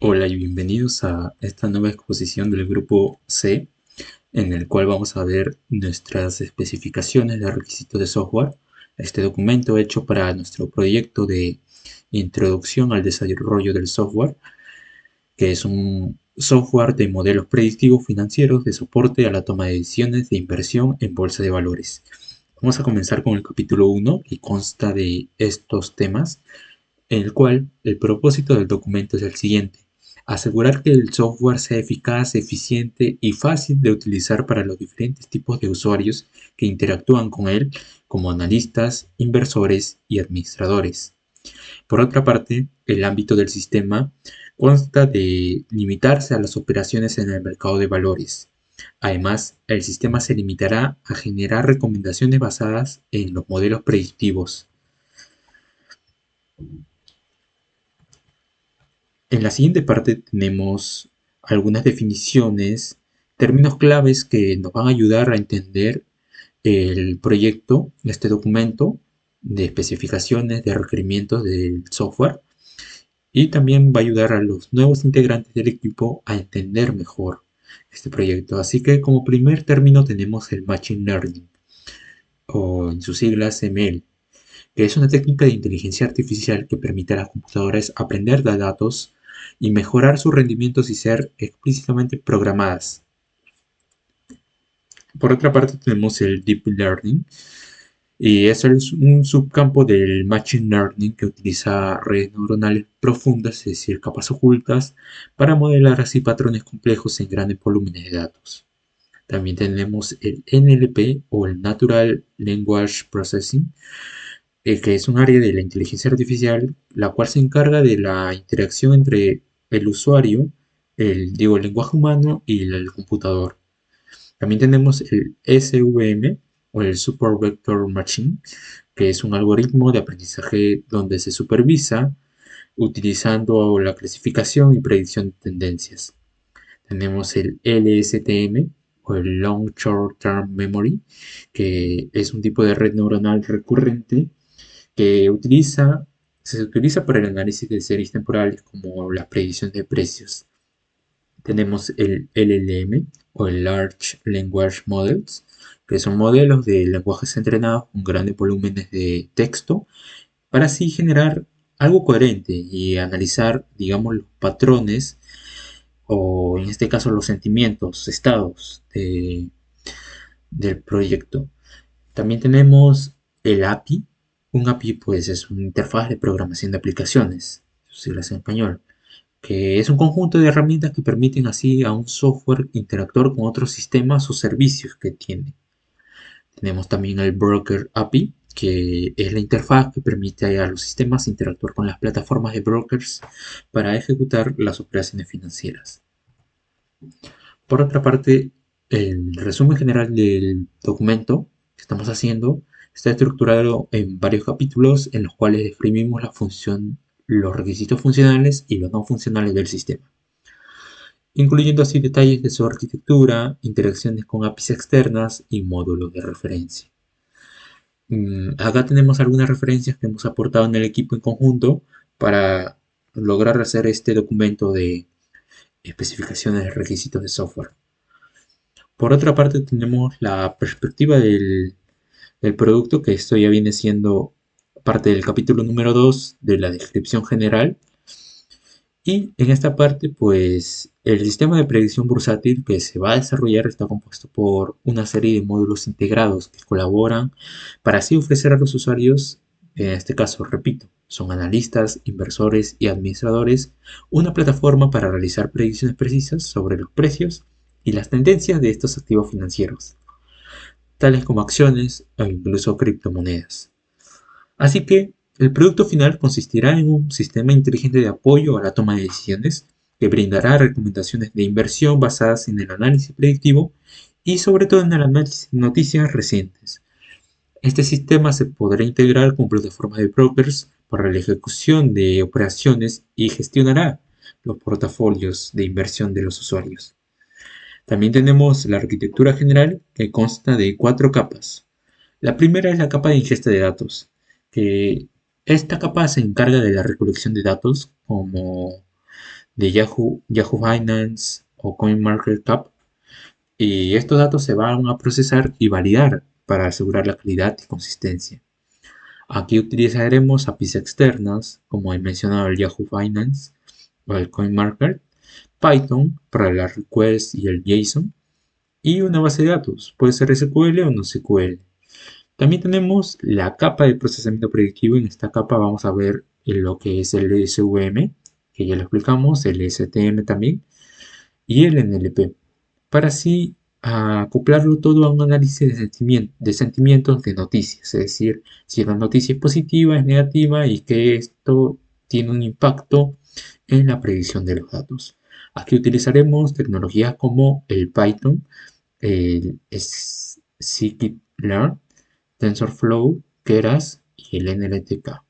Hola y bienvenidos a esta nueva exposición del grupo C, en el cual vamos a ver nuestras especificaciones de requisitos de software. Este documento hecho para nuestro proyecto de introducción al desarrollo del software, que es un software de modelos predictivos financieros de soporte a la toma de decisiones de inversión en bolsa de valores. Vamos a comenzar con el capítulo 1, que consta de estos temas, en el cual el propósito del documento es el siguiente: asegurar que el software sea eficaz, eficiente y fácil de utilizar para los diferentes tipos de usuarios que interactúan con él, como analistas, inversores y administradores. Por otra parte, el ámbito del sistema consta de limitarse a las operaciones en el mercado de valores. Además, el sistema se limitará a generar recomendaciones basadas en los modelos predictivos. En la siguiente parte tenemos algunas definiciones, términos claves que nos van a ayudar a entender el proyecto, este documento de especificaciones, de requerimientos del software, y también va a ayudar a los nuevos integrantes del equipo a entender mejor este proyecto. Así que como primer término tenemos el Machine Learning, o en sus siglas ML, que es una técnica de inteligencia artificial que permite a las computadoras aprender de datos y mejorar su rendimiento sin ser explícitamente programadas. Por otra parte tenemos el Deep Learning, y eso es un subcampo del Machine Learning que utiliza redes neuronales profundas, es decir, capas ocultas, para modelar así patrones complejos en grandes volúmenes de datos. También tenemos el NLP o el Natural Language Processing, que es un área de la inteligencia artificial, la cual se encarga de la interacción entre el usuario, el lenguaje humano y el computador. También tenemos el SVM o el Super Vector Machine, que es un algoritmo de aprendizaje donde se supervisa utilizando la clasificación y predicción de tendencias. Tenemos el LSTM o el Long Short Term Memory, que es un tipo de red neuronal recurrente que se utiliza para el análisis de series temporales como la predicción de precios. Tenemos el LLM o el Large Language Models, que son modelos de lenguajes entrenados con grandes volúmenes de texto para así generar algo coherente y analizar, digamos, los patrones o en este caso los sentimientos, estados del proyecto. También tenemos el API. Un API pues es una interfaz de programación de aplicaciones, sus siglas en español, que es un conjunto de herramientas que permiten así a un software interactuar con otros sistemas o servicios que tiene. Tenemos también el Broker API, que es la interfaz que permite a los sistemas interactuar con las plataformas de brokers para ejecutar las operaciones financieras. Por otra parte, el resumen general del documento que estamos haciendo está estructurado en varios capítulos en los cuales describimos la función, los requisitos funcionales y los no funcionales del sistema, incluyendo así detalles de su arquitectura, interacciones con APIs externas y módulos de referencia. Acá tenemos algunas referencias que hemos aportado en el equipo en conjunto para lograr hacer este documento de especificaciones de requisitos de software. Por otra parte, tenemos la perspectiva del producto, que esto ya viene siendo parte del capítulo número 2 de la descripción general. Y en esta parte, pues el sistema de predicción bursátil que se va a desarrollar está compuesto por una serie de módulos integrados que colaboran para así ofrecer a los usuarios, en este caso, repito, son analistas, inversores y administradores, una plataforma para realizar predicciones precisas sobre los precios y las tendencias de estos activos financieros, tales como acciones o incluso criptomonedas. Así que el producto final consistirá en un sistema inteligente de apoyo a la toma de decisiones que brindará recomendaciones de inversión basadas en el análisis predictivo y sobre todo en el análisis de noticias recientes. Este sistema se podrá integrar con plataformas de brokers para la ejecución de operaciones y gestionará los portafolios de inversión de los usuarios. También tenemos la arquitectura general, que consta de 4 capas. La primera es la capa de ingesta de datos, que esta capa se encarga de la recolección de datos como de Yahoo Finance o CoinMarketCap, y estos datos se van a procesar y validar para asegurar la calidad y consistencia. Aquí utilizaremos APIs externas, como he mencionado el Yahoo Finance o el CoinMarket, Python para la request y el JSON, y una base de datos, puede ser SQL o no SQL. También tenemos la capa de procesamiento predictivo. En esta capa vamos a ver lo que es el SVM, que ya lo explicamos, el STM también, y el NLP, para así acoplarlo todo a un análisis de sentimientos de noticias, es decir, si la noticia es positiva, es negativa y que esto tiene un impacto en la predicción de los datos. Aquí utilizaremos tecnologías como el Python, el scikit-learn, TensorFlow, Keras y el NLTK.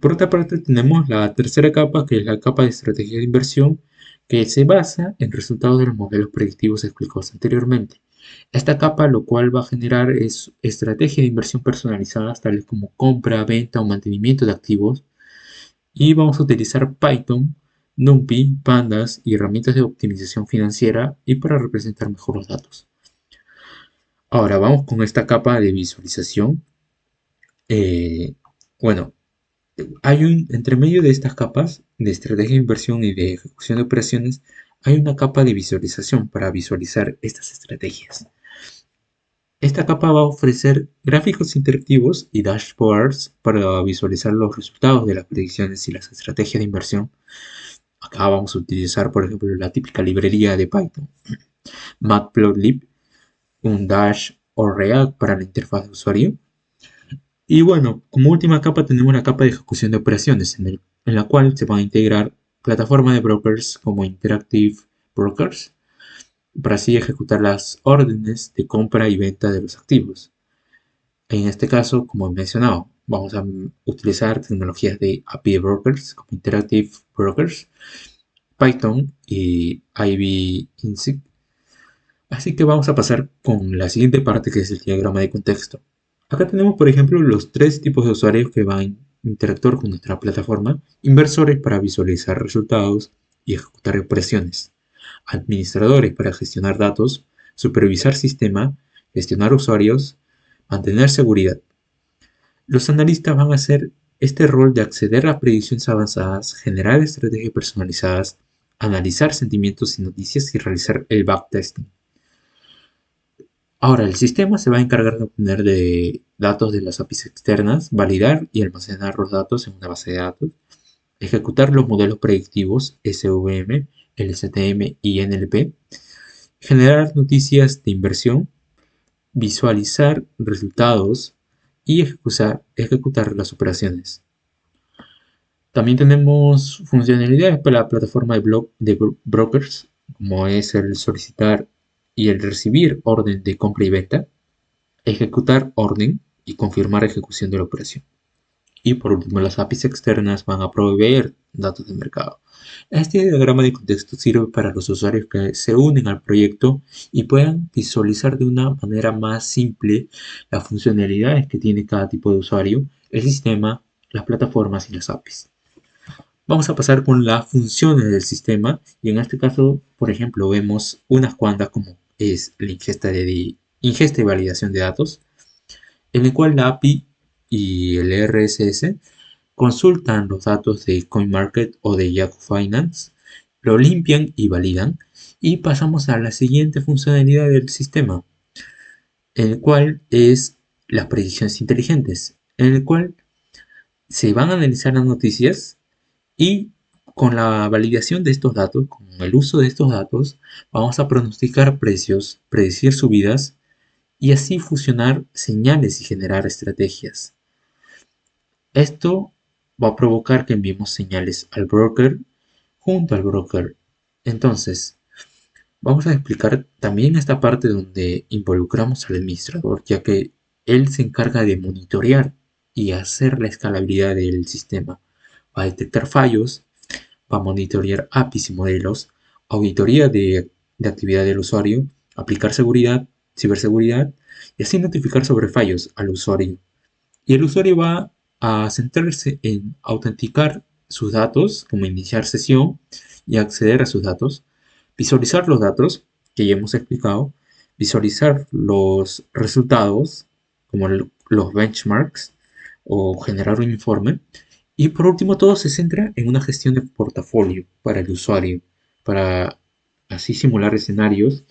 Por otra parte, tenemos la tercera capa, que es la capa de estrategia de inversión, que se basa en resultados de los modelos predictivos explicados anteriormente. Esta capa lo cual va a generar es estrategia de inversión personalizadas, tales como compra, venta o mantenimiento de activos. Y vamos a utilizar Python, NumPy, Pandas y herramientas de optimización financiera y para representar mejor los datos. Ahora vamos con esta capa de visualización. Bueno, entre medio de estas capas de estrategia de inversión y de ejecución de operaciones, hay una capa de visualización para visualizar estas estrategias. Esta capa va a ofrecer gráficos interactivos y dashboards para visualizar los resultados de las predicciones y las estrategias de inversión. Acá vamos a utilizar, por ejemplo, la típica librería de Python, Matplotlib, un Dash o React para la interfaz de usuario. Y bueno, como última capa tenemos la capa de ejecución de operaciones, en la cual se van a integrar plataformas de brokers como Interactive Brokers, para así ejecutar las órdenes de compra y venta de los activos. En este caso, como he mencionado, vamos a utilizar tecnologías de API Brokers como Interactive Brokers, Python y IB Insight. Así que vamos a pasar con la siguiente parte, que es el diagrama de contexto. Acá tenemos, por ejemplo, los tres tipos de usuarios que van a interactuar con nuestra plataforma: inversores para visualizar resultados y ejecutar operaciones, administradores para gestionar datos, supervisar sistema, gestionar usuarios, mantener seguridad. Los analistas van a hacer este rol de acceder a predicciones avanzadas, generar estrategias personalizadas, analizar sentimientos y noticias y realizar el backtesting. Ahora, el sistema se va a encargar de obtener datos de las APIs externas, validar y almacenar los datos en una base de datos, ejecutar los modelos predictivos SVM, LSTM y NLP, generar noticias de inversión, visualizar resultados y ejecutar las operaciones. También tenemos funcionalidades para la plataforma de brokers, como es el solicitar y el recibir orden de compra y venta, ejecutar orden y confirmar ejecución de la operación. Y por último, las APIs externas van a proveer datos de mercado. Este diagrama de contexto sirve para los usuarios que se unen al proyecto y puedan visualizar de una manera más simple las funcionalidades que tiene cada tipo de usuario, el sistema, las plataformas y las APIs. Vamos a pasar con las funciones del sistema, y en este caso, por ejemplo, vemos unas cuantas, como es la ingesta y validación de datos, en el cual la API y el RSS consultan los datos de CoinMarket o de Yahoo Finance, lo limpian y validan, y pasamos a la siguiente funcionalidad del sistema, en el cual es las predicciones inteligentes, en el cual se van a analizar las noticias y con la validación de estos datos, con el uso de estos datos, vamos a pronosticar precios, predecir subidas y así fusionar señales y generar estrategias. Esto va a provocar que enviemos señales al broker junto al broker. Entonces, vamos a explicar también esta parte donde involucramos al administrador, ya que él se encarga de monitorear y hacer la escalabilidad del sistema. Va a detectar fallos, va a monitorear APIs y modelos, auditoría de actividad del usuario, aplicar seguridad, ciberseguridad y así notificar sobre fallos al usuario. Y el usuario va a centrarse en autenticar sus datos, como iniciar sesión y acceder a sus datos, visualizar los datos que ya hemos explicado, visualizar los resultados, como los benchmarks, o generar un informe. Y por último, todo se centra en una gestión de portafolio para el usuario, para así simular escenarios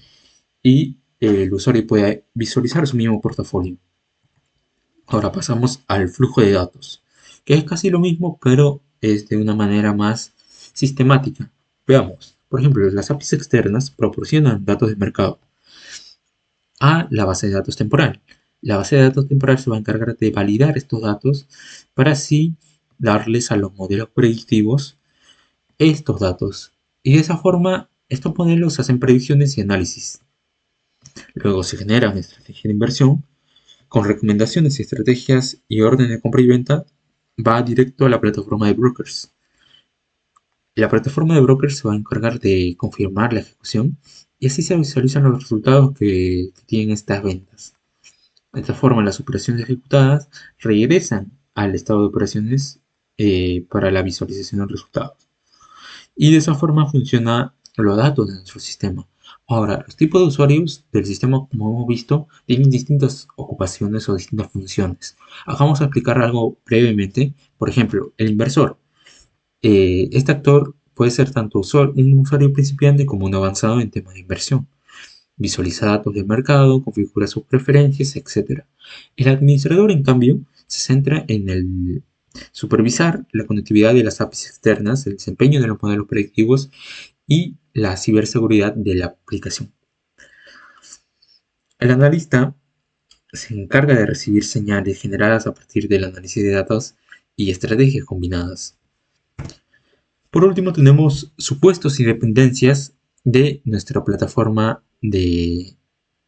y el usuario puede visualizar su mismo portafolio. Ahora pasamos al flujo de datos, que es casi lo mismo, pero es de una manera más sistemática. Veamos, por ejemplo, las APIs externas proporcionan datos de mercado a la base de datos temporal. La base de datos temporal se va a encargar de validar estos datos para así darles a los modelos predictivos estos datos. Y de esa forma, estos modelos hacen predicciones y análisis. Luego se genera una estrategia de inversión con recomendaciones, estrategias y orden de compra y venta. Va directo a la plataforma de brokers. La plataforma de brokers se va a encargar de confirmar la ejecución y así se visualizan los resultados que tienen estas ventas. De esta forma, las operaciones ejecutadas regresan al estado de operaciones para la visualización de resultados. Y de esa forma funcionan los datos de nuestro sistema. Ahora, los tipos de usuarios del sistema, como hemos visto, tienen distintas ocupaciones o distintas funciones. Acá vamos a explicar algo brevemente. Por ejemplo, el inversor. Este actor puede ser tanto un usuario principiante como un avanzado en temas de inversión. Visualiza datos del mercado, configura sus preferencias, etc. El administrador, en cambio, se centra en el supervisar la conectividad de las APIs externas, el desempeño de los modelos predictivos y la ciberseguridad de la aplicación. El analista se encarga de recibir señales generadas a partir del análisis de datos y estrategias combinadas. Por último, tenemos supuestos y dependencias de nuestra plataforma de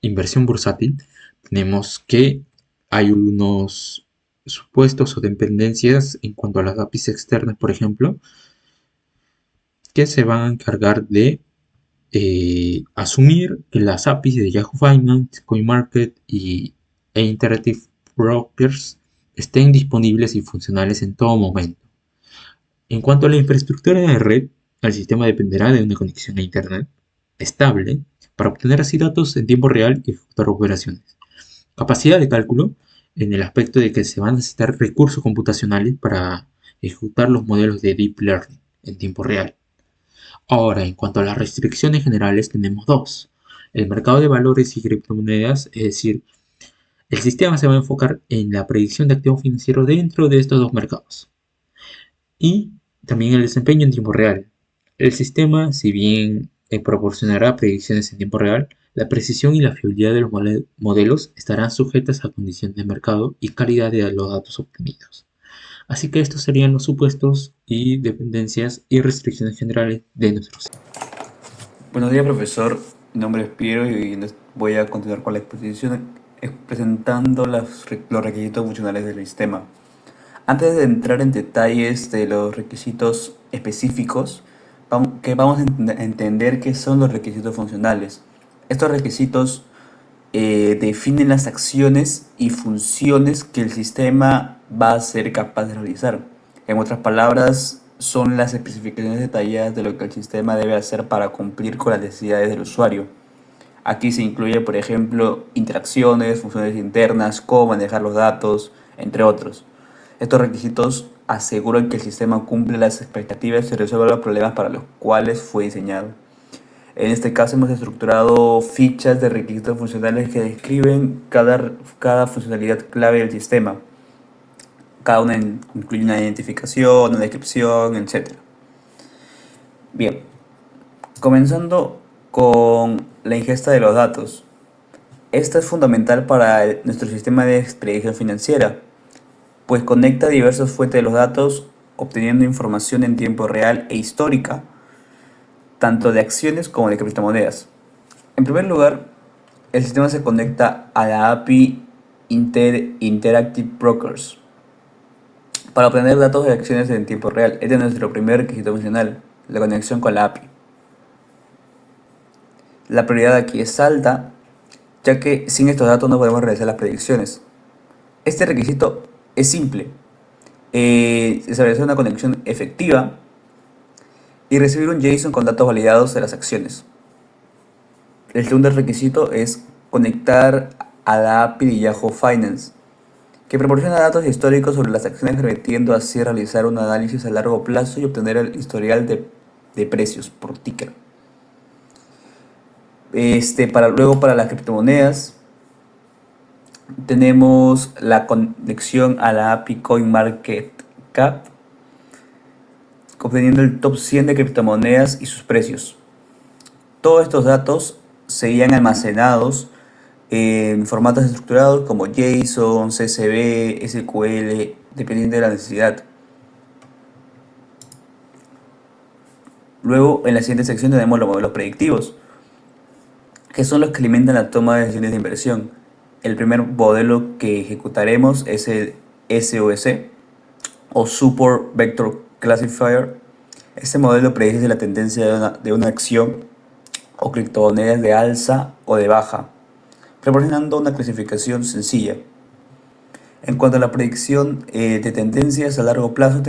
inversión bursátil. Tenemos que hay unos supuestos o dependencias en cuanto a las APIs externas, por ejemplo, que se van a encargar de asumir que las APIs de Yahoo Finance, CoinMarket e Interactive Brokers estén disponibles y funcionales en todo momento. En cuanto a la infraestructura de red, el sistema dependerá de una conexión a Internet estable para obtener así datos en tiempo real y ejecutar operaciones. Capacidad de cálculo en el aspecto de que se van a necesitar recursos computacionales para ejecutar los modelos de Deep Learning en tiempo real. Ahora, en cuanto a las restricciones generales, tenemos dos. El mercado de valores y criptomonedas, es decir, el sistema se va a enfocar en la predicción de activos financieros dentro de estos dos mercados. Y también el desempeño en tiempo real. El sistema, si bien proporcionará predicciones en tiempo real, la precisión y la fiabilidad de los modelos estarán sujetas a condiciones de mercado y calidad de los datos obtenidos. Así que estos serían los supuestos y dependencias y restricciones generales de nuestro sistema. Buenos días, profesor. Mi nombre es Piero y voy a continuar con la exposición presentando los requisitos funcionales del sistema. Antes de entrar en detalles de los requisitos específicos, vamos a entender qué son los requisitos funcionales. Estos requisitos definen las acciones y funciones que el sistema va a ser capaz de realizar. En otras palabras, son las especificaciones detalladas de lo que el sistema debe hacer para cumplir con las necesidades del usuario. Aquí se incluye, por ejemplo, interacciones, funciones internas, cómo manejar los datos, entre otros. Estos requisitos aseguran que el sistema cumple las expectativas y resuelve los problemas para los cuales fue diseñado. En este caso hemos estructurado fichas de requisitos funcionales que describen cada funcionalidad clave del sistema. Cada una incluye una identificación, una descripción, etc. Bien, comenzando con la ingesta de los datos. Esta es fundamental para nuestro sistema de predicción financiera, pues conecta diversas fuentes de los datos, obteniendo información en tiempo real e histórica, tanto de acciones como de criptomonedas. En primer lugar, el sistema se conecta a la API Interactive Brokers para obtener datos de acciones en tiempo real. Este es nuestro primer requisito funcional, la conexión con la API. La prioridad aquí es alta, ya que sin estos datos no podemos realizar las predicciones. Este requisito es simple, establecer una conexión efectiva y recibir un JSON con datos validados de las acciones. El segundo requisito es conectar a la API de Yahoo Finance, que proporciona datos históricos sobre las acciones, permitiendo así realizar un análisis a largo plazo y obtener el historial de precios por ticker. Luego para las criptomonedas tenemos la conexión a la API CoinMarketCap, obteniendo el top 100 de criptomonedas y sus precios. Todos estos datos serían almacenados en formatos estructurados como JSON, CSV, SQL, dependiendo de la necesidad. Luego, en la siguiente sección tenemos los modelos predictivos, que son los que alimentan la toma de decisiones de inversión. El primer modelo que ejecutaremos es el SOC, o Support Vector Classifier. Este modelo predice la tendencia de una acción o criptomonedas de alza o de baja, proporcionando una clasificación sencilla. En cuanto a la predicción de tendencias a largo plazo,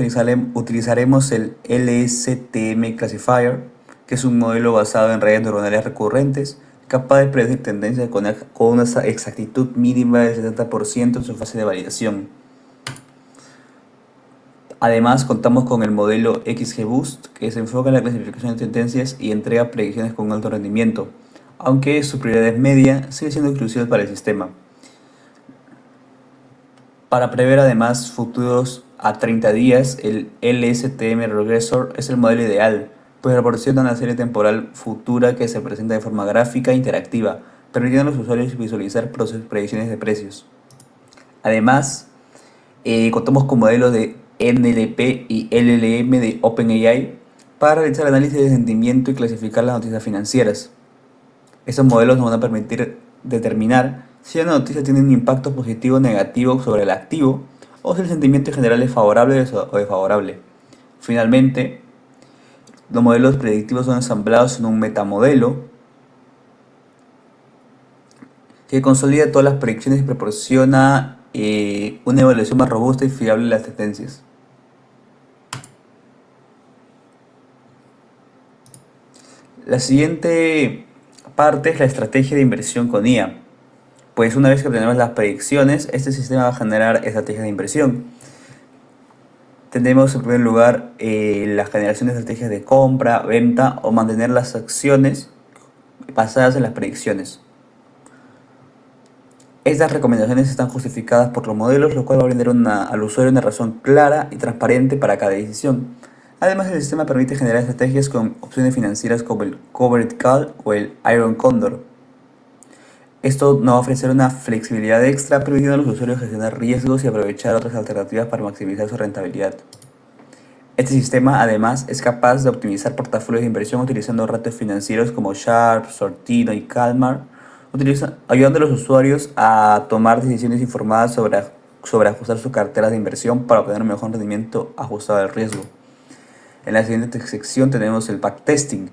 utilizaremos el LSTM Classifier, que es un modelo basado en redes neuronales recurrentes, capaz de predecir tendencias con una exactitud mínima del 70% en su fase de validación. Además, contamos con el modelo XGBoost, que se enfoca en la clasificación de tendencias y entrega predicciones con alto rendimiento, aunque su prioridad es media, sigue siendo crucial para el sistema. Para prever además futuros a 30 días, el LSTM Regressor es el modelo ideal, pues proporciona una serie temporal futura que se presenta de forma gráfica e interactiva, permitiendo a los usuarios visualizar predicciones de precios. Además, contamos con modelos de NLP y LLM de OpenAI para realizar análisis de sentimiento y clasificar las noticias financieras. Estos modelos nos van a permitir determinar si una noticia tiene un impacto positivo o negativo sobre el activo, o si el sentimiento en general es favorable o desfavorable. Finalmente, los modelos predictivos son ensamblados en un metamodelo que consolida todas las predicciones y proporciona una evaluación más robusta y fiable de las tendencias. La siguiente parte es la estrategia de inversión con IA. Pues una vez que obtenemos las predicciones, este sistema va a generar estrategias de inversión. Tenemos en primer lugar la generación de estrategias de compra, venta o mantener las acciones basadas en las predicciones. Estas recomendaciones están justificadas por los modelos, lo cual va a brindar al usuario una razón clara y transparente para cada decisión. Además, el sistema permite generar estrategias con opciones financieras como el Covered Call o el Iron Condor. Esto nos va a ofrecer una flexibilidad extra, permitiendo a los usuarios gestionar riesgos y aprovechar otras alternativas para maximizar su rentabilidad. Este sistema además es capaz de optimizar portafolios de inversión utilizando ratios financieros como Sharpe, Sortino y Calmar, ayudando a los usuarios a tomar decisiones informadas sobre ajustar sus carteras de inversión para obtener un mejor rendimiento ajustado al riesgo. En la siguiente sección tenemos el backtesting.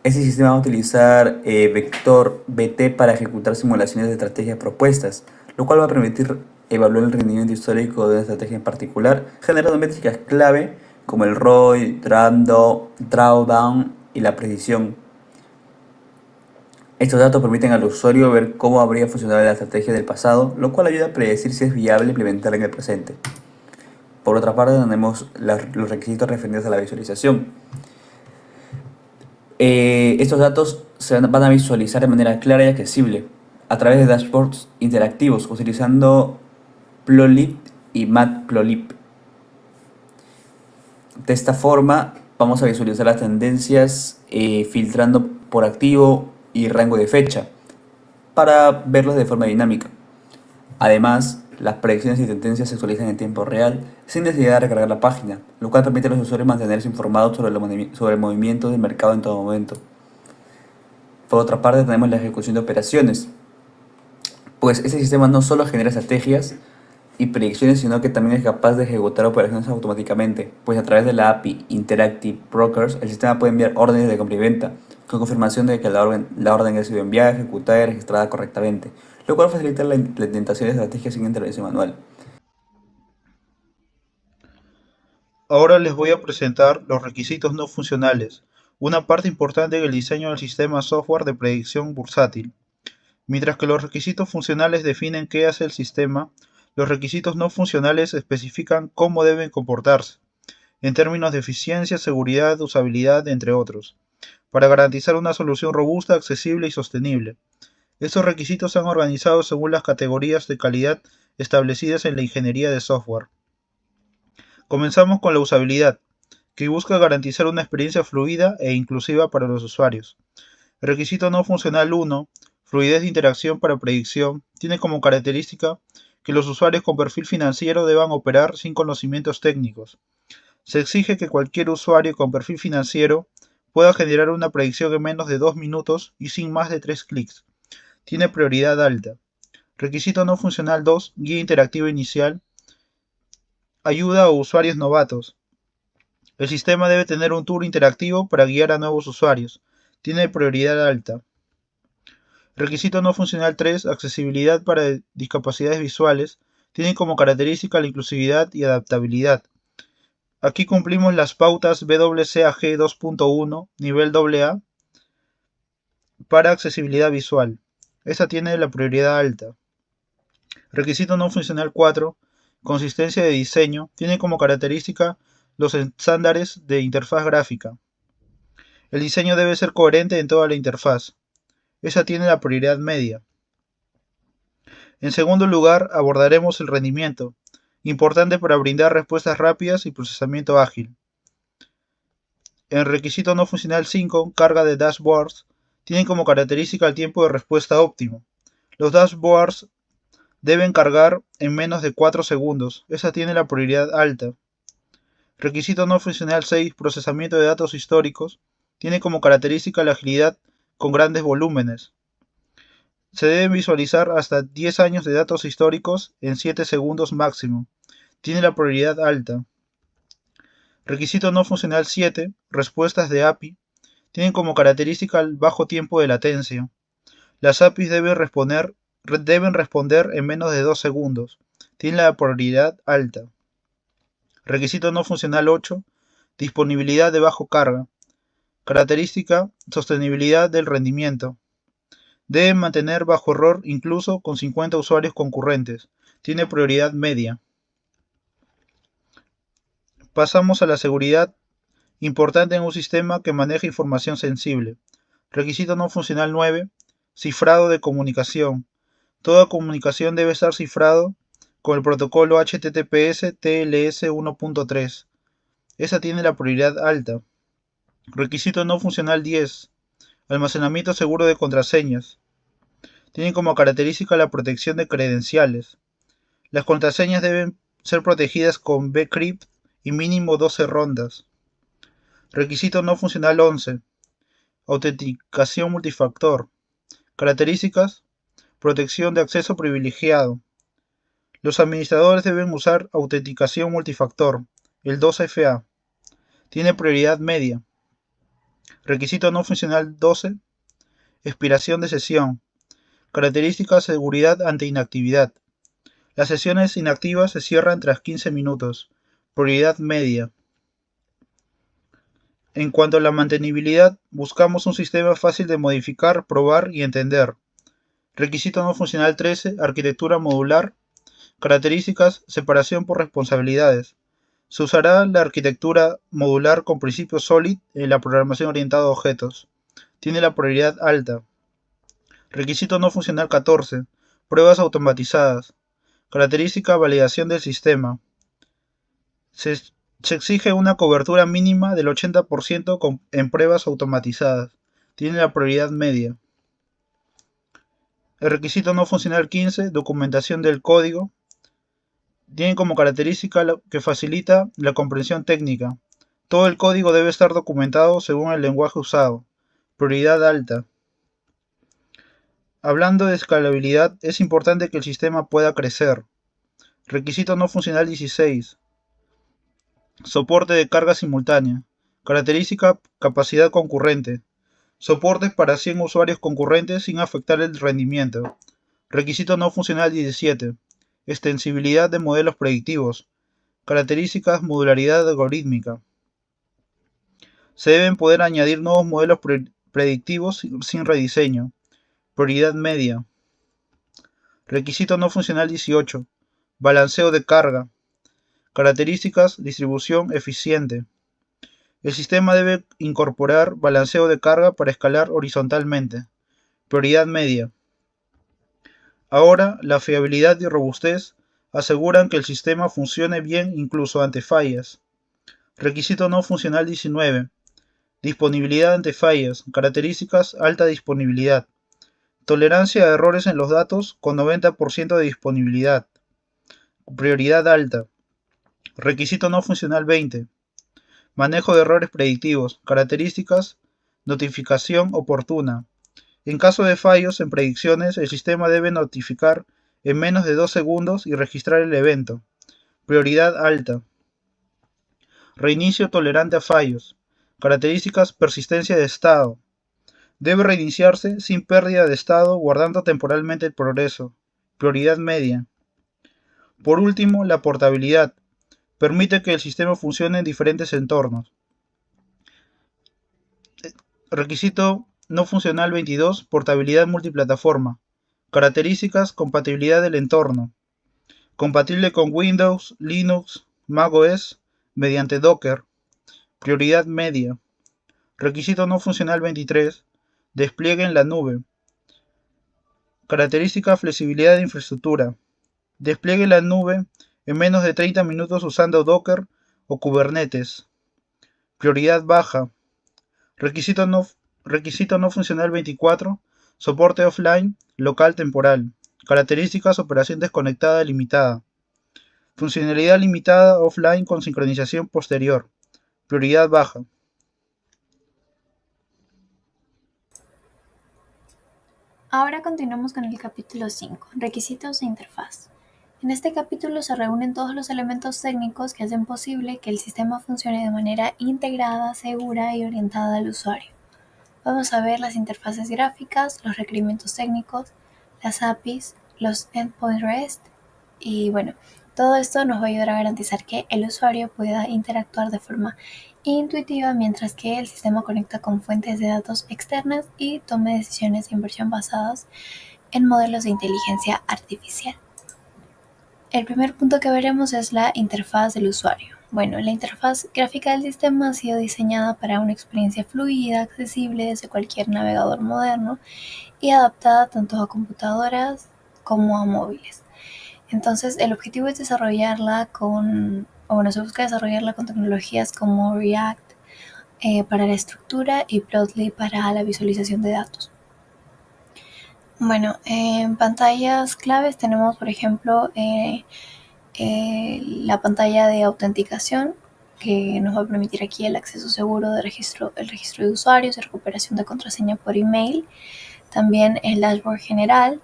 Este sistema va a utilizar Vector BT para ejecutar simulaciones de estrategias propuestas, lo cual va a permitir evaluar el rendimiento histórico de una estrategia en particular, generando métricas clave como el ROI, drawdown y la precisión. Estos datos permiten al usuario ver cómo habría funcionado la estrategia del pasado, lo cual ayuda a predecir si es viable implementarla en el presente. Por otra parte, tenemos los requisitos referidos a la visualización. Estos datos se van a visualizar de manera clara y accesible a través de dashboards interactivos utilizando Plotly y Matplotlib. De esta forma vamos a visualizar las tendencias filtrando por activo y rango de fecha para verlos de forma dinámica. Además, las predicciones y tendencias se actualizan en tiempo real sin necesidad de recargar la página, lo cual permite a los usuarios mantenerse informados sobre el movimiento del mercado en todo momento. Por otra parte, tenemos la ejecución de operaciones, pues este sistema no solo genera estrategias y predicciones, sino que también es capaz de ejecutar operaciones automáticamente, pues a través de la API Interactive Brokers, el sistema puede enviar órdenes de compra y venta, con confirmación de que la orden ha sido enviada, ejecutada y registrada correctamente, lo cual facilita la implementación de estrategias sin intervención manual. Ahora les voy a presentar los requisitos no funcionales, una parte importante en el diseño del sistema software de predicción bursátil. Mientras que los requisitos funcionales definen qué hace el sistema, los requisitos no funcionales especifican cómo deben comportarse, en términos de eficiencia, seguridad, usabilidad, entre otros, para garantizar una solución robusta, accesible y sostenible. Estos requisitos se han organizado según las categorías de calidad establecidas en la ingeniería de software. Comenzamos con la usabilidad, que busca garantizar una experiencia fluida e inclusiva para los usuarios. El requisito no funcional 1, fluidez de interacción para predicción, tiene como característica que los usuarios con perfil financiero deban operar sin conocimientos técnicos. Se exige que cualquier usuario con perfil financiero pueda generar una predicción en menos de 2 minutos y sin más de 3 clics. Tiene prioridad alta. Requisito no funcional 2, guía interactiva inicial, ayuda a usuarios novatos. El sistema debe tener un tour interactivo para guiar a nuevos usuarios. Tiene prioridad alta. Requisito no funcional 3, accesibilidad para discapacidades visuales, tiene como característica la inclusividad y adaptabilidad. Aquí cumplimos las pautas WCAG 2.1, nivel AA, para accesibilidad visual. Esta tiene la prioridad alta. Requisito no funcional 4, consistencia de diseño, tiene como característica los estándares de interfaz gráfica. El diseño debe ser coherente en toda la interfaz. Esa tiene la prioridad media. En segundo lugar, abordaremos el rendimiento, importante para brindar respuestas rápidas y procesamiento ágil. En requisito no funcional 5, carga de dashboards, tienen como característica el tiempo de respuesta óptimo. Los dashboards deben cargar en menos de 4 segundos. Esa tiene la prioridad alta. Requisito no funcional 6, procesamiento de datos históricos, tiene como característica la agilidad con grandes volúmenes. Se deben visualizar hasta 10 años de datos históricos en 7 segundos máximo. Tiene la prioridad alta. Requisito no funcional 7, respuestas de API, tienen como característica el bajo tiempo de latencia. Las APIs deben responder en menos de 2 segundos. Tiene la prioridad alta. Requisito no funcional 8, disponibilidad de bajo carga. Característica, sostenibilidad del rendimiento. Deben mantener bajo error incluso con 50 usuarios concurrentes. Tiene prioridad media. Pasamos a la seguridad, importante en un sistema que maneja información sensible. Requisito no funcional 9, cifrado de comunicación. Toda comunicación debe estar cifrado con el protocolo HTTPS TLS 1.3. Esa tiene la prioridad alta. Requisito no funcional 10, almacenamiento seguro de contraseñas. Tienen como característica la protección de credenciales. Las contraseñas deben ser protegidas con bcrypt y mínimo 12 rondas. Requisito no funcional 11, autenticación multifactor. Características, protección de acceso privilegiado. Los administradores deben usar autenticación multifactor, el 2FA. Tiene prioridad media. Requisito no funcional 12, expiración de sesión. Características, seguridad ante inactividad. Las sesiones inactivas se cierran tras 15 minutos. Prioridad media. En cuanto a la mantenibilidad, buscamos un sistema fácil de modificar, probar y entender. Requisito no funcional 13, arquitectura modular. Características, separación por responsabilidades. Se usará la arquitectura modular con principios SOLID en la programación orientada a objetos. Tiene la prioridad alta. Requisito no funcional 14, pruebas automatizadas. Característica, validación del sistema. Se exige una cobertura mínima del 80% en pruebas automatizadas. Tiene la prioridad media. El requisito no funcional 15, documentación del código. Tiene como característica que facilita la comprensión técnica. Todo el código debe estar documentado según el lenguaje usado. Prioridad alta. Hablando de escalabilidad, es importante que el sistema pueda crecer. Requisito no funcional 16. Soporte de carga simultánea. Característica, capacidad concurrente. Soporte para 100 usuarios concurrentes sin afectar el rendimiento. Requisito no funcional 17. Extensibilidad de modelos predictivos. Características: modularidad algorítmica. Se deben poder añadir nuevos modelos predictivos sin rediseño. Prioridad media. Requisito no funcional 18. Balanceo de carga. Características: distribución eficiente. El sistema debe incorporar balanceo de carga para escalar horizontalmente. Prioridad media. Ahora, la fiabilidad y robustez aseguran que el sistema funcione bien incluso ante fallas. Requisito no funcional 19. Disponibilidad ante fallas. Características: alta disponibilidad. Tolerancia a errores en los datos con 90% de disponibilidad. Prioridad alta. Requisito no funcional 20. Manejo de errores predictivos. Características: notificación oportuna. En caso de fallos en predicciones, el sistema debe notificar en menos de 2 segundos y registrar el evento. Prioridad alta. Reinicio tolerante a fallos. Características: persistencia de estado. Debe reiniciarse sin pérdida de estado, guardando temporalmente el progreso. Prioridad media. Por último, la portabilidad. Permite que el sistema funcione en diferentes entornos. Requisito no funcional 22. Portabilidad multiplataforma. Características: compatibilidad del entorno. Compatible con Windows, Linux, macOS mediante Docker. Prioridad media. Requisito no funcional 23. Despliegue en la nube. Característica: flexibilidad de infraestructura. Despliegue en la nube en menos de 30 minutos usando Docker o Kubernetes. Prioridad baja. Requisito no funcional 24. Soporte offline local temporal. Características: operación desconectada limitada. Funcionalidad limitada offline con sincronización posterior. Prioridad baja. Ahora continuamos con el capítulo 5, requisitos de interfaz. En este capítulo se reúnen todos los elementos técnicos que hacen posible que el sistema funcione de manera integrada, segura y orientada al usuario. Vamos a ver las interfaces gráficas, los requerimientos técnicos, las APIs, los Endpoint REST y bueno, todo esto nos va a ayudar a garantizar que el usuario pueda interactuar de forma intuitiva mientras que el sistema conecta con fuentes de datos externas y tome decisiones de inversión basadas en modelos de inteligencia artificial. El primer punto que veremos es la interfaz del usuario. Bueno, la interfaz gráfica del sistema ha sido diseñada para una experiencia fluida, accesible desde cualquier navegador moderno y adaptada tanto a computadoras como a móviles. Entonces, el objetivo es desarrollarla se busca desarrollarla con tecnologías como React para la estructura y Plotly para la visualización de datos. Bueno, en pantallas claves tenemos, por ejemplo, la pantalla de autenticación que nos va a permitir aquí el acceso seguro el registro de usuarios y recuperación de contraseña por email. También el dashboard general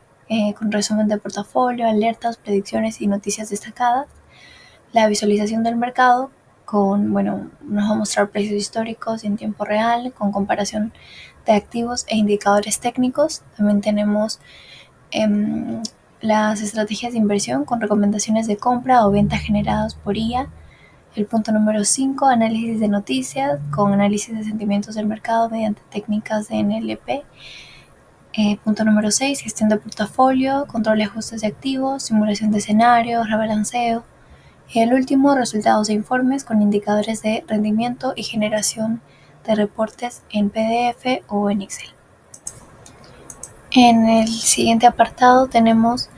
con resumen de portafolio, alertas, predicciones y noticias destacadas. La visualización del mercado nos va a mostrar precios históricos en tiempo real con comparación de activos e indicadores técnicos. También tenemos las estrategias de inversión con recomendaciones de compra o venta generadas por IA. El punto número 5, análisis de noticias con análisis de sentimientos del mercado mediante técnicas de NLP. Punto número 6, gestión de portafolio, control y ajustes de activos, simulación de escenarios, rebalanceo. Y el último, resultados e informes con indicadores de rendimiento y generación de reportes en PDF o en Excel. En el siguiente apartado tenemos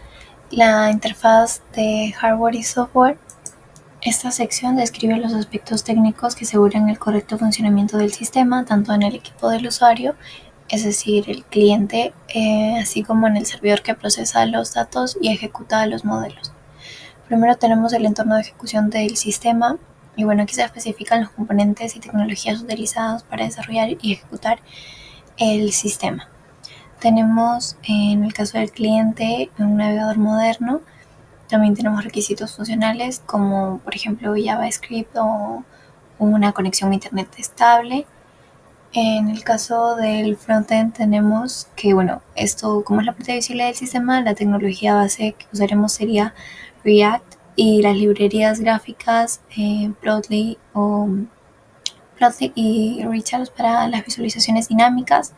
la interfaz de hardware y software. Esta sección describe los aspectos técnicos que aseguran el correcto funcionamiento del sistema, tanto en el equipo del usuario, es decir, el cliente, así como en el servidor que procesa los datos y ejecuta los modelos. Primero tenemos el entorno de ejecución del sistema, y bueno, aquí se especifican los componentes y tecnologías utilizadas para desarrollar y ejecutar el sistema. Tenemos, en el caso del cliente, un navegador moderno. También tenemos requisitos funcionales como, por ejemplo, JavaScript o una conexión a internet estable. En el caso del frontend tenemos que, esto como es la parte visible del sistema, la tecnología base que usaremos sería React y las librerías gráficas Plotly y Richards para las visualizaciones dinámicas.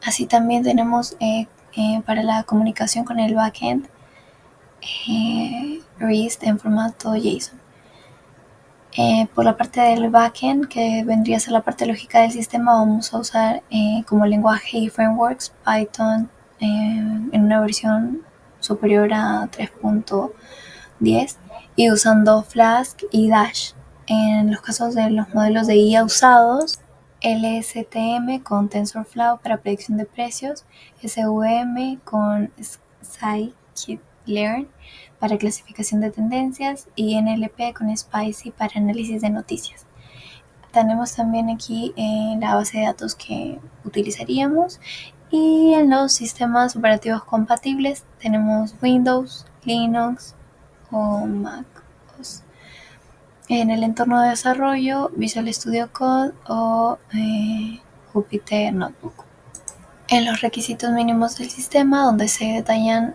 Así también tenemos para la comunicación con el backend REST en formato JSON. Por la parte del backend, que vendría a ser la parte lógica del sistema, vamos a usar como lenguaje y frameworks Python en una versión superior a 3.10 y usando Flask y Dash. En los casos de los modelos de IA usados, LSTM con TensorFlow para predicción de precios, SVM con Scikit-learn para clasificación de tendencias y NLP con Spicy para análisis de noticias. Tenemos también aquí la base de datos que utilizaríamos, y en los sistemas operativos compatibles tenemos Windows, Linux o Mac OS. En el entorno de desarrollo, Visual Studio Code o Jupyter Notebook. En los requisitos mínimos del sistema, donde se detallan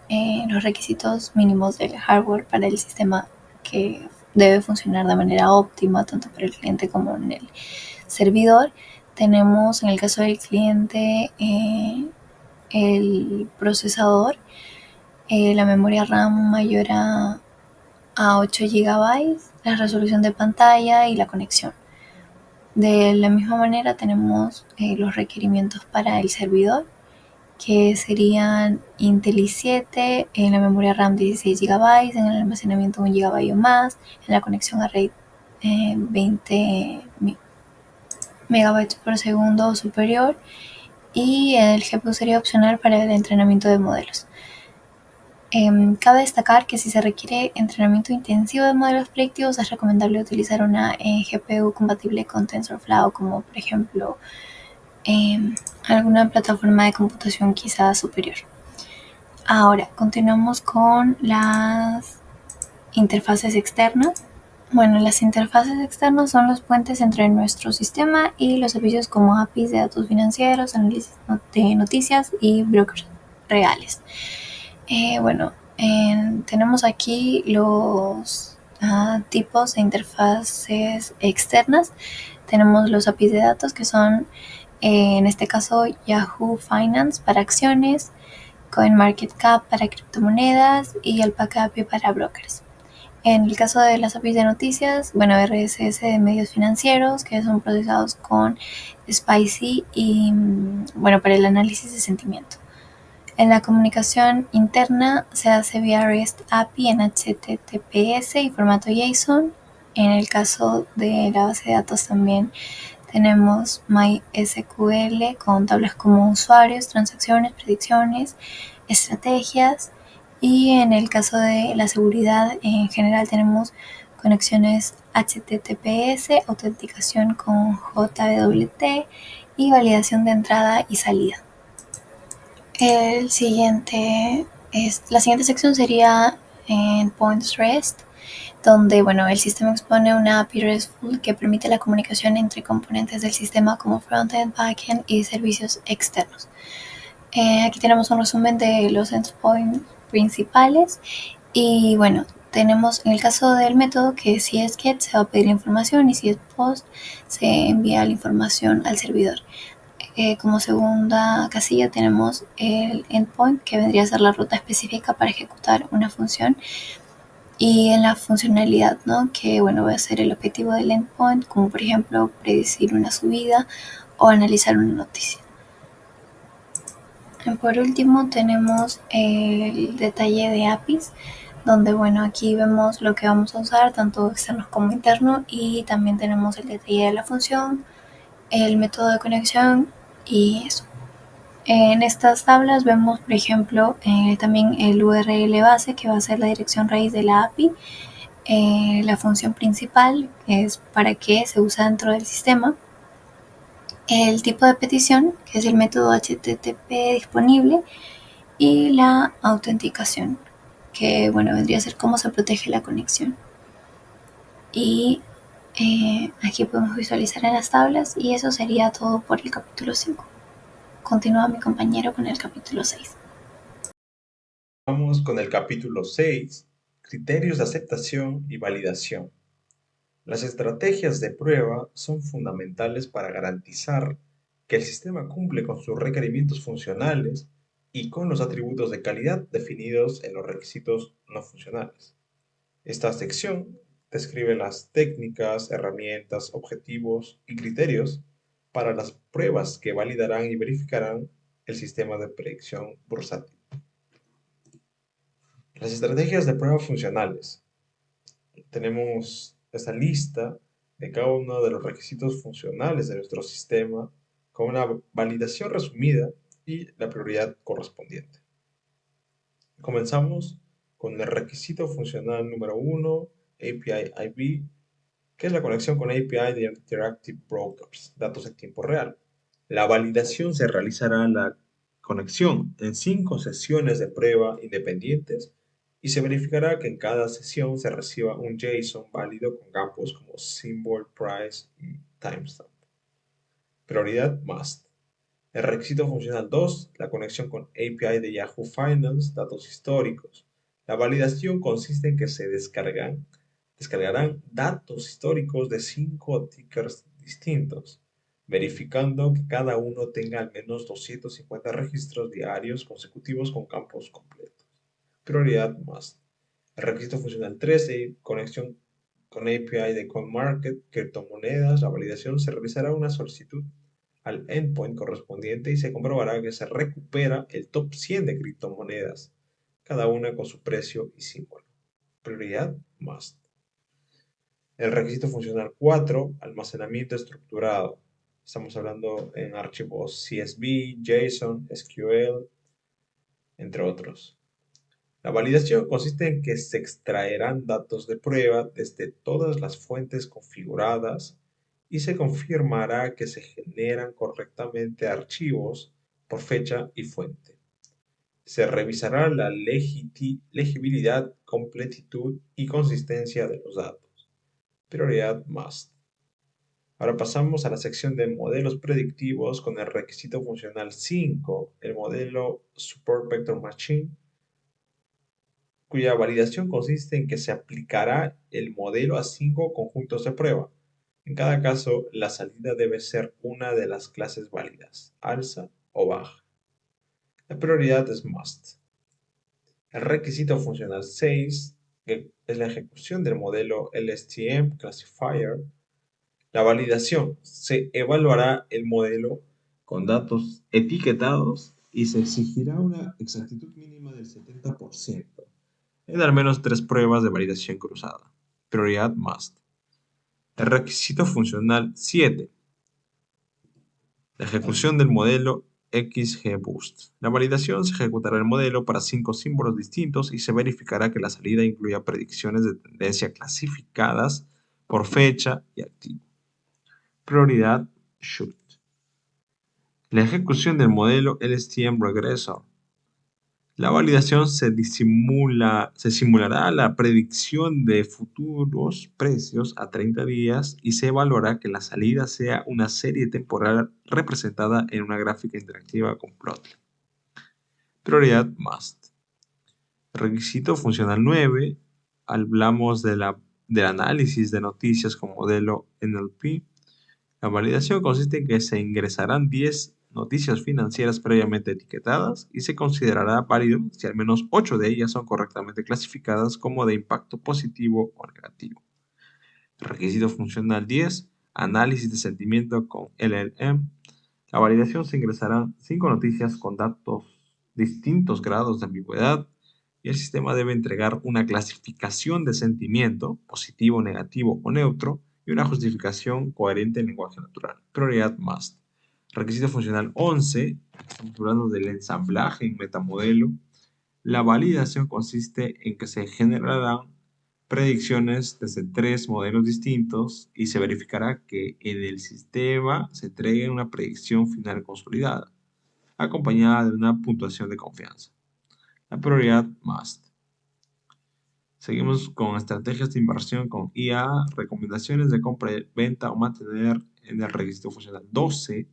los requisitos mínimos del hardware para el sistema que debe funcionar de manera óptima, tanto para el cliente como en el servidor. Tenemos en el caso del cliente el procesador, la memoria RAM mayor a 8 GB, la resolución de pantalla y la conexión. De la misma manera tenemos los requerimientos para el servidor, que serían Intel i7, en la memoria RAM 16 GB, en el almacenamiento 1 GB o más, en la conexión a RAID 20 MB por segundo o superior, y el GPU sería opcional para el entrenamiento de modelos. Cabe destacar que si se requiere entrenamiento intensivo de modelos predictivos, es recomendable utilizar una GPU compatible con TensorFlow, como por ejemplo alguna plataforma de computación quizás superior. Ahora, continuamos con las interfaces externas. Bueno, las interfaces externas son los puentes entre nuestro sistema y los servicios como APIs de datos financieros, análisis de noticias y brokers reales. Tenemos aquí los tipos de interfaces externas. Tenemos los APIs de datos, que son en este caso Yahoo Finance para acciones, CoinMarketCap para criptomonedas y Alpaca API para brokers. En el caso de las APIs de noticias, RSS de medios financieros, que son procesados con Spicy y para el análisis de sentimiento. En la comunicación interna se hace vía REST API en HTTPS y formato JSON. En el caso de la base de datos también tenemos MySQL con tablas como usuarios, transacciones, predicciones, estrategias. Y en el caso de la seguridad en general tenemos conexiones HTTPS, autenticación con JWT y validación de entrada y salida. La siguiente sección sería Endpoints REST, donde el sistema expone una API RESTful que permite la comunicación entre componentes del sistema como frontend, backend y servicios externos. Aquí tenemos un resumen de los endpoints principales y tenemos en el caso del método que si es GET se va a pedir la información y si es POST se envía la información al servidor. Como segunda casilla tenemos el endpoint, que vendría a ser la ruta específica para ejecutar una función, y en la funcionalidad, que va a ser el objetivo del endpoint, como por ejemplo predecir una subida o analizar una noticia. Por último tenemos el detalle de APIs, donde aquí vemos lo que vamos a usar, tanto externos como internos, y también tenemos el detalle de la función, el método de conexión y eso. En estas tablas vemos, por ejemplo, también el URL base, que va a ser la dirección raíz de la API, la función principal, que es para qué se usa dentro del sistema, el tipo de petición, que es el método HTTP disponible, y la autenticación, que vendría a ser cómo se protege la conexión. Y aquí podemos visualizar en las tablas, y eso sería todo por el capítulo 5. Continúa mi compañero con el capítulo 6. Vamos con el capítulo 6, Criterios de aceptación y validación. Las estrategias de prueba son fundamentales para garantizar que el sistema cumple con sus requerimientos funcionales y con los atributos de calidad definidos en los requisitos no funcionales. Esta sección describe las técnicas, herramientas, objetivos y criterios para las pruebas que validarán y verificarán el sistema de predicción bursátil. Las estrategias de prueba funcionales. Tenemos esta lista de cada uno de los requisitos funcionales de nuestro sistema con una validación resumida y la prioridad correspondiente. Comenzamos con el requisito funcional número 1, API IB, que es la conexión con API de Interactive Brokers, datos en tiempo real. La validación se realizará la conexión en 5 sesiones de prueba independientes y se verificará que en cada sesión se reciba un JSON válido con campos como symbol, price y timestamp. Prioridad must. El requisito funcional 2, la conexión con API de Yahoo Finance, datos históricos. La validación consiste en que se descargarán datos históricos de 5 tickers distintos, verificando que cada uno tenga al menos 250 registros diarios consecutivos con campos completos. Prioridad must. El requisito funcional 13, conexión con API de CoinMarket, criptomonedas. La validación se realizará una solicitud al endpoint correspondiente y se comprobará que se recupera el top 100 de criptomonedas, cada una con su precio y símbolo. Prioridad must. El requisito funcional 4, almacenamiento estructurado. Estamos hablando en archivos CSV, JSON, SQL, entre otros. La validación consiste en que se extraerán datos de prueba desde todas las fuentes configuradas y se confirmará que se generan correctamente archivos por fecha y fuente. Se revisará la legibilidad, completitud y consistencia de los datos. Prioridad must. Ahora pasamos a la sección de modelos predictivos con el requisito funcional 5, el modelo Support Vector Machine, cuya validación consiste en que se aplicará el modelo a 5 conjuntos de prueba. En cada caso, la salida debe ser una de las clases válidas, alza o baja. La prioridad es must. El requisito funcional 6, que es la ejecución del modelo LSTM Classifier. La validación: se evaluará el modelo con datos etiquetados y se exigirá una exactitud mínima del 70% en al menos 3 pruebas de validación cruzada. Prioridad must. El requisito funcional 7. La ejecución del modelo XGBoost. La validación se ejecutará el modelo para 5 símbolos distintos y se verificará que la salida incluya predicciones de tendencia clasificadas por fecha y activo. Prioridad should. La ejecución del modelo LSTM Regressor. La validación se simulará la predicción de futuros precios a 30 días y se evaluará que la salida sea una serie temporal representada en una gráfica interactiva con Plotly. Prioridad must. Requisito funcional 9. Hablamos del análisis de noticias con modelo NLP. La validación consiste en que se ingresarán 10 noticias financieras previamente etiquetadas y se considerará válido si al menos 8 de ellas son correctamente clasificadas como de impacto positivo o negativo. Requisito funcional 10. Análisis de sentimiento con LLM. La validación se ingresarán 5 noticias con distintos grados de ambigüedad y el sistema debe entregar una clasificación de sentimiento, positivo, negativo o neutro, y una justificación coherente en lenguaje natural. Prioridad must. Requisito funcional 11. Estamos hablando del ensamblaje en metamodelo. La validación consiste en que se generarán predicciones desde 3 modelos distintos y se verificará que en el sistema se entregue una predicción final consolidada, acompañada de una puntuación de confianza. La prioridad must. Seguimos con estrategias de inversión con IA, recomendaciones de compra, venta o mantener en el requisito funcional 12.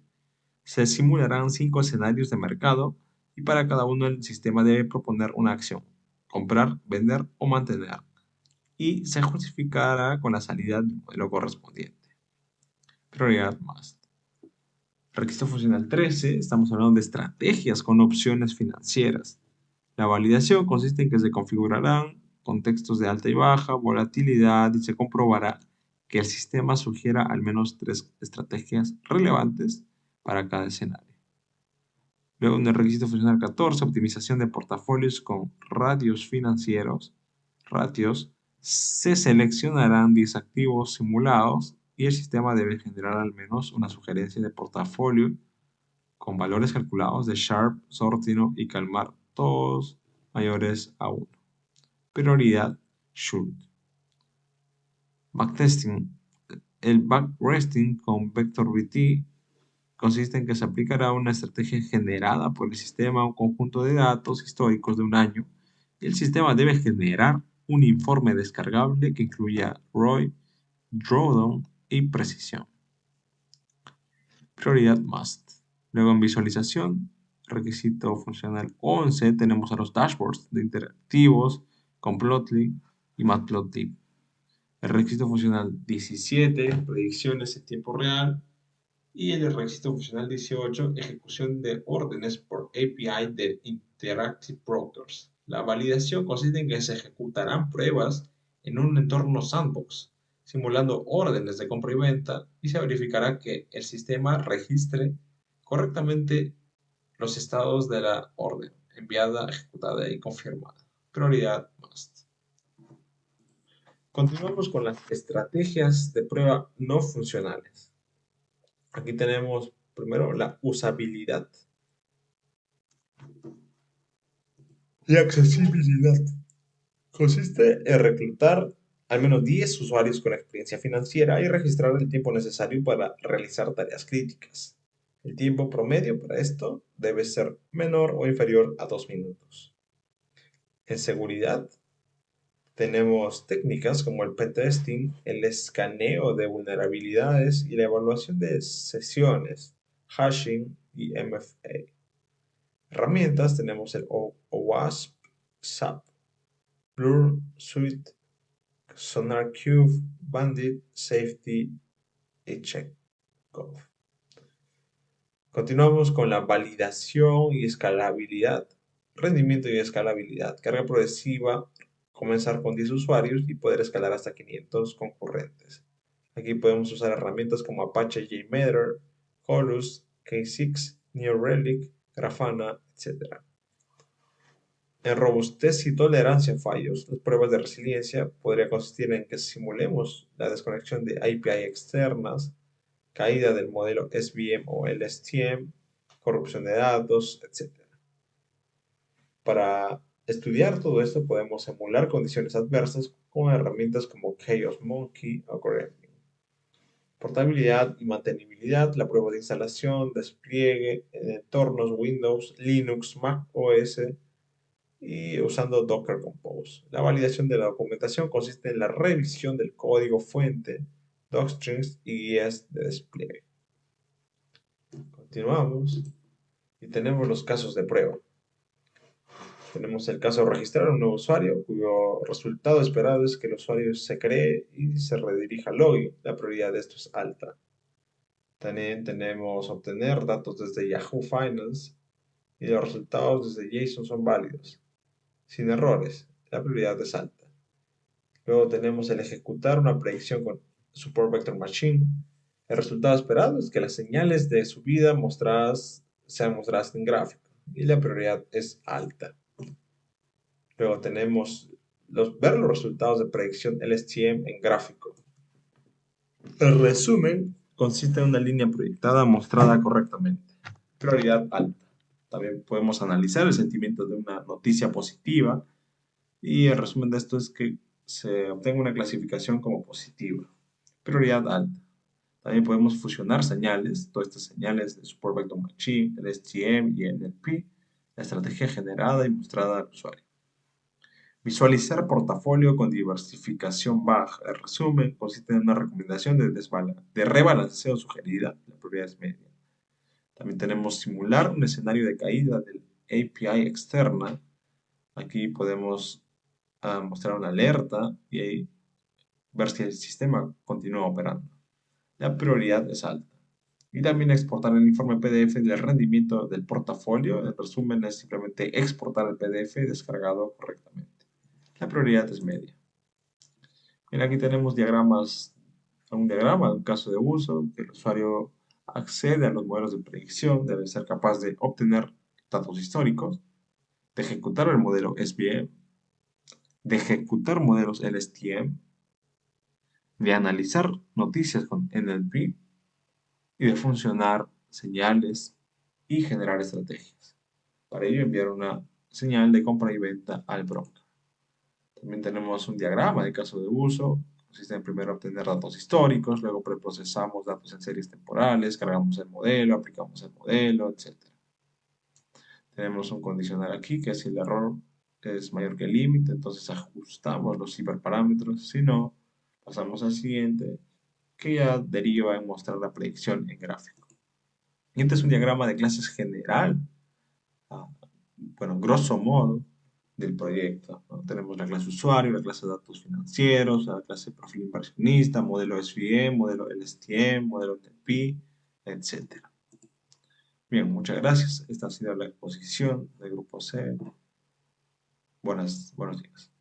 Se simularán 5 escenarios de mercado y para cada uno el sistema debe proponer una acción. comprar, vender o mantener, y se justificará con la salida del modelo correspondiente. Prioridad más. Requisito funcional 13, estamos hablando de estrategias con opciones financieras. La validación consiste en que se configurarán contextos de alta y baja, volatilidad, y se comprobará que el sistema sugiera al menos 3 estrategias relevantes para cada escenario. Luego, en el requisito funcional 14, optimización de portafolios con ratios financieros, se seleccionarán 10 activos simulados y el sistema debe generar al menos una sugerencia de portafolio con valores calculados de Sharpe, Sortino y Calmar, todos mayores a 1. Prioridad should. Backtesting. El backresting con VectorVT consiste en que se aplicará una estrategia generada por el sistema a un conjunto de datos históricos de un año y el sistema debe generar un informe descargable que incluya ROI, drawdown y precisión. Prioridad must. Luego en visualización, requisito funcional 11, tenemos a los dashboards de interactivos con Plotly y Matplotlib. El requisito funcional 17, predicciones en tiempo real. Y el requisito funcional 18, ejecución de órdenes por API de Interactive Brokers. La validación consiste en que se ejecutarán pruebas en un entorno sandbox, simulando órdenes de compra y venta, y se verificará que el sistema registre correctamente los estados de la orden enviada, ejecutada y confirmada. Prioridad must. Continuamos con las estrategias de prueba no funcionales. Aquí tenemos primero la usabilidad y accesibilidad. Consiste en reclutar al menos 10 usuarios con experiencia financiera y registrar el tiempo necesario para realizar tareas críticas. El tiempo promedio para esto debe ser menor o inferior a 2 minutos. En seguridad, tenemos técnicas como el pentesting, el escaneo de vulnerabilidades y la evaluación de sesiones, hashing y MFA. Herramientas tenemos el OWASP, SAP, Blur Suite, SonarQube, Bandit, Safety y Checkov. Continuamos con la validación y escalabilidad. Rendimiento y escalabilidad. Carga progresiva, comenzar con 10 usuarios y poder escalar hasta 500 concurrentes. Aquí podemos usar herramientas como Apache JMeter, Holus, K6, New Relic, Grafana, etc. En robustez y tolerancia a fallos, las pruebas de resiliencia podría consistir en que simulemos la desconexión de API externas, caída del modelo SVM o LSTM, corrupción de datos, etc. Para estudiar todo esto podemos emular condiciones adversas con herramientas como Chaos Monkey o Gremlin. Portabilidad y mantenibilidad, la prueba de instalación, despliegue en entornos Windows, Linux, Mac OS y usando Docker Compose. La validación de la documentación consiste en la revisión del código fuente, docstrings y guías de despliegue. Continuamos y tenemos los casos de prueba. Tenemos el caso de registrar un nuevo usuario, cuyo resultado esperado es que el usuario se cree y se redirija al login. La prioridad de esto es alta. También tenemos obtener datos desde Yahoo Finance y los resultados desde JSON son válidos, sin errores. La prioridad es alta. Luego tenemos el ejecutar una predicción con Support Vector Machine. El resultado esperado es que las señales de subida sean mostradas en gráfico y la prioridad es alta. Luego tenemos ver los resultados de predicción LSTM en gráfico. El resumen consiste en una línea proyectada mostrada correctamente. Prioridad alta. También podemos analizar el sentimiento de una noticia positiva y el resumen de esto es que se obtenga una clasificación como positiva. Prioridad alta. También podemos fusionar señales, todas estas señales de Support Vector Machine, el STM y NLP, la estrategia generada y mostrada al usuario. Visualizar portafolio con diversificación baja. El resumen consiste en una recomendación de rebalanceo sugerida, la prioridad es media. También tenemos simular un escenario de caída del API externa. Aquí podemos mostrar una alerta y ahí ver si el sistema continúa operando. La prioridad es alta. Y también exportar el informe PDF del rendimiento del portafolio. En resumen, es simplemente exportar el PDF descargado correctamente. La prioridad es media. Bien, aquí tenemos un diagrama de un caso de uso, que el usuario accede a los modelos de predicción, debe ser capaz de obtener datos históricos, de ejecutar el modelo SVM, de ejecutar modelos LSTM, de analizar noticias con NLP y de funcionar señales y generar estrategias. Para ello enviar una señal de compra y venta al broker. También tenemos un diagrama de caso de uso. Consiste en primero obtener datos históricos, luego preprocesamos datos en series temporales, cargamos el modelo, aplicamos el modelo, etc. Tenemos un condicional aquí que si el error es mayor que el límite, entonces ajustamos los hiperparámetros. Si no, pasamos al siguiente, que ya deriva en mostrar la predicción en gráfico. Y este es un diagrama de clases general, ah, bueno, grosso modo, del proyecto, ¿no? Tenemos la clase usuario, la clase de datos financieros, la clase perfil inversionista, modelo SVM, modelo LSTM, modelo TP, etc. Bien, muchas gracias. Esta ha sido la exposición del grupo C. Buenos días.